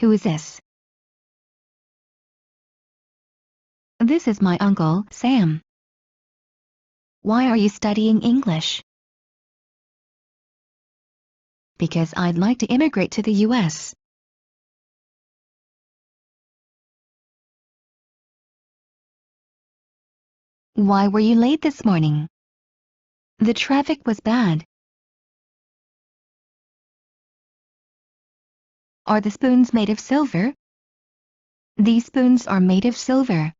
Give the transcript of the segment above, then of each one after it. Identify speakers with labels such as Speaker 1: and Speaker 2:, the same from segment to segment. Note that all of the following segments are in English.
Speaker 1: Who is this? This is my uncle, Sam. Why are you studying English? Because I'd like to immigrate to the US. Why were you late this morning? The traffic was bad. Are the spoons made of silver? These spoons are made of silver.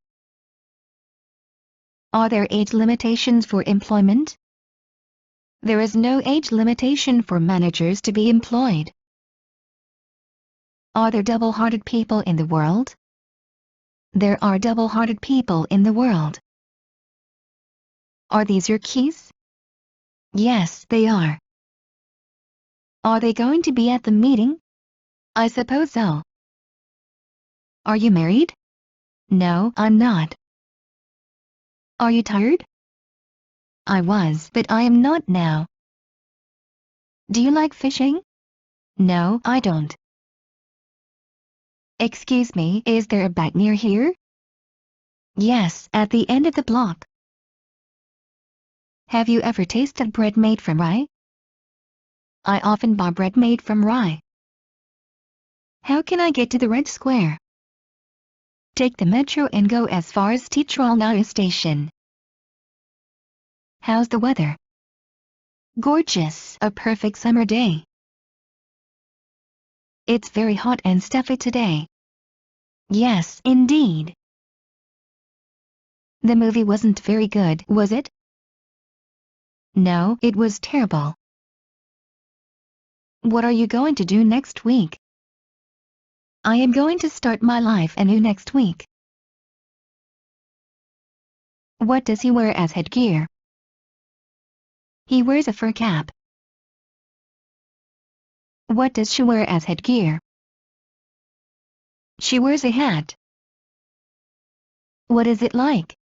Speaker 1: Are there age limitations for employment? There is no age limitation for managers to be employed. Are there double-hearted people in the world? There are double-hearted people in the world. Are these your keys? Yes, they are. Are they going to be at the meeting? I suppose so. Are you married? No, I'm not. Are you tired? I was, but I am not now. Do you like fishing? No, I don't. Excuse me, is there a bank near here? Yes, at the end of the block. Have you ever tasted bread made from rye? I often buy bread made from rye. How can I get to the Red Square? Take the metro and go as far as Teatralnaya station. How's the weather? Gorgeous, a perfect summer day. It's very hot and stuffy today. Yes, indeed. The movie wasn't very good, was it? No, it was terrible. What are you going to do next week? I am going to start my life anew next week. What does he wear as headgear? He wears a fur cap. What does she wear as headgear? She wears a hat. What is it like?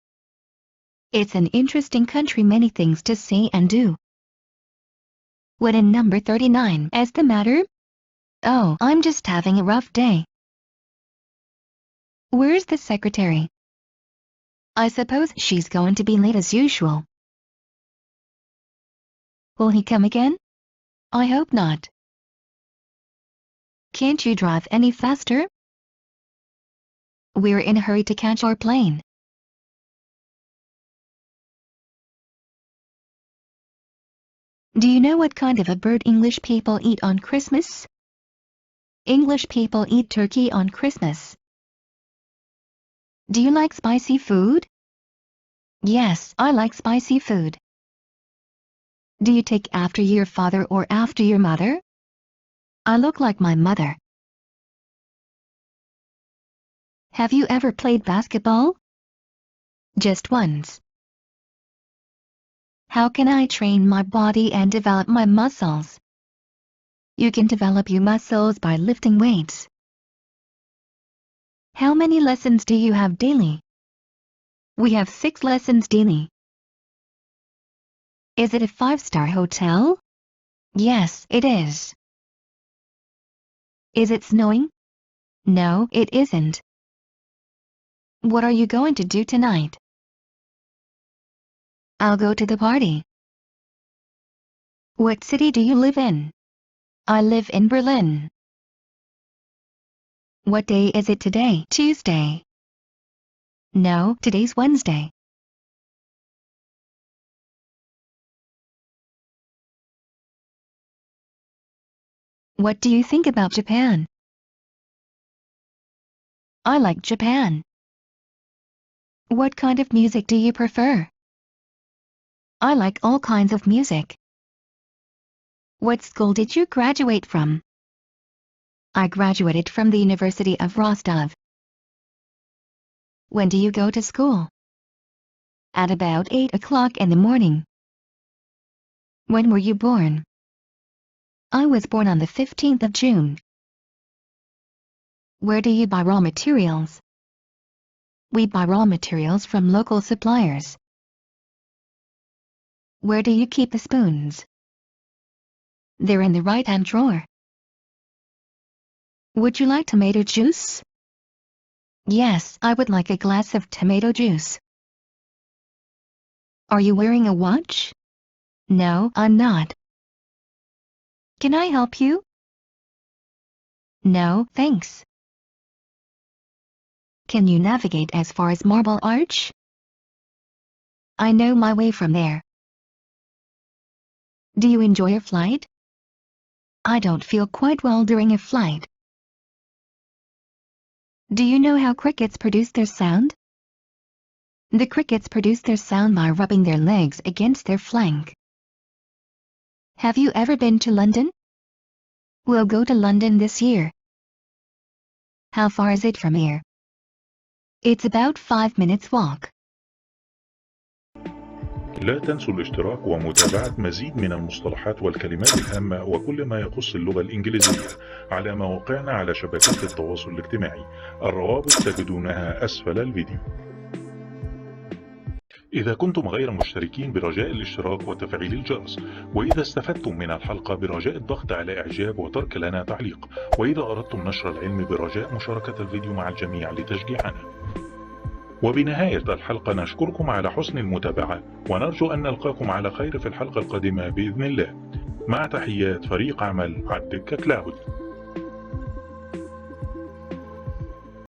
Speaker 1: It's an interesting country, many things to see and do. What in number 39 is the matter? Oh, I'm just having a rough day. Where's the secretary? I suppose she's going to be late as usual. Will he come again? I hope not. Can't you drive any faster? We're in a hurry to catch our plane. Do you know what kind of a bird English people eat on Christmas? English people eat turkey on Christmas. Do you like spicy food? Yes, I like spicy food. Do you take after your father or after your mother? I look like my mother. Have you ever played basketball? Just once. How can I train my body and develop my muscles? You can develop your muscles by lifting weights. How many lessons do you have daily? We have 6 lessons daily. Is it a 5-star hotel? Yes, it is. Is it snowing? No, it isn't. What are you going to do tonight? I'll go to the party. What city do you live in? I live in Berlin. What day is it today? Tuesday. No, today's Wednesday. What do you think about Japan? I like Japan. What kind of music do you prefer? I like all kinds of music. What school did you graduate from? I graduated from the University of Rostov. When do you go to school? At about 8 o'clock in the morning. When were you born? I was born on the 15th of June. Where do you buy raw materials? We buy raw materials from local suppliers. Where do you keep the spoons? They're in the right-hand drawer. Would you like tomato juice? Yes, I would like a glass of tomato juice. Are you wearing a watch? No, I'm not. Can I help you? No, thanks. Can you navigate as far as Marble Arch? I know my way from there. Do you enjoy a flight? I don't feel quite well during a flight. Do you know how crickets produce their sound? The crickets produce their sound by rubbing their legs against their flank. Have you ever been to London? We'll go to London this year. How far is it from here? It's about 5 minutes walk.
Speaker 2: لا تنسوا الاشتراك ومتابعة مزيد من المصطلحات والكلمات الهامة وكل ما يخص اللغة الإنجليزية على مواقعنا على شبكات التواصل الاجتماعي. الروابط تجدونها أسفل الفيديو. إذا كنتم غير مشتركين برجاء الاشتراك وتفعيل الجرس، وإذا استفدتم من الحلقة برجاء الضغط على إعجاب وترك لنا تعليق، وإذا أردتم نشر العلم برجاء مشاركة الفيديو مع الجميع لتشجيعنا. وبنهاية الحلقة نشكركم على حسن المتابعة ونرجو أن نلقاكم على خير في الحلقة القادمة بإذن الله. مع تحيات فريق عمل الدكة كلاود.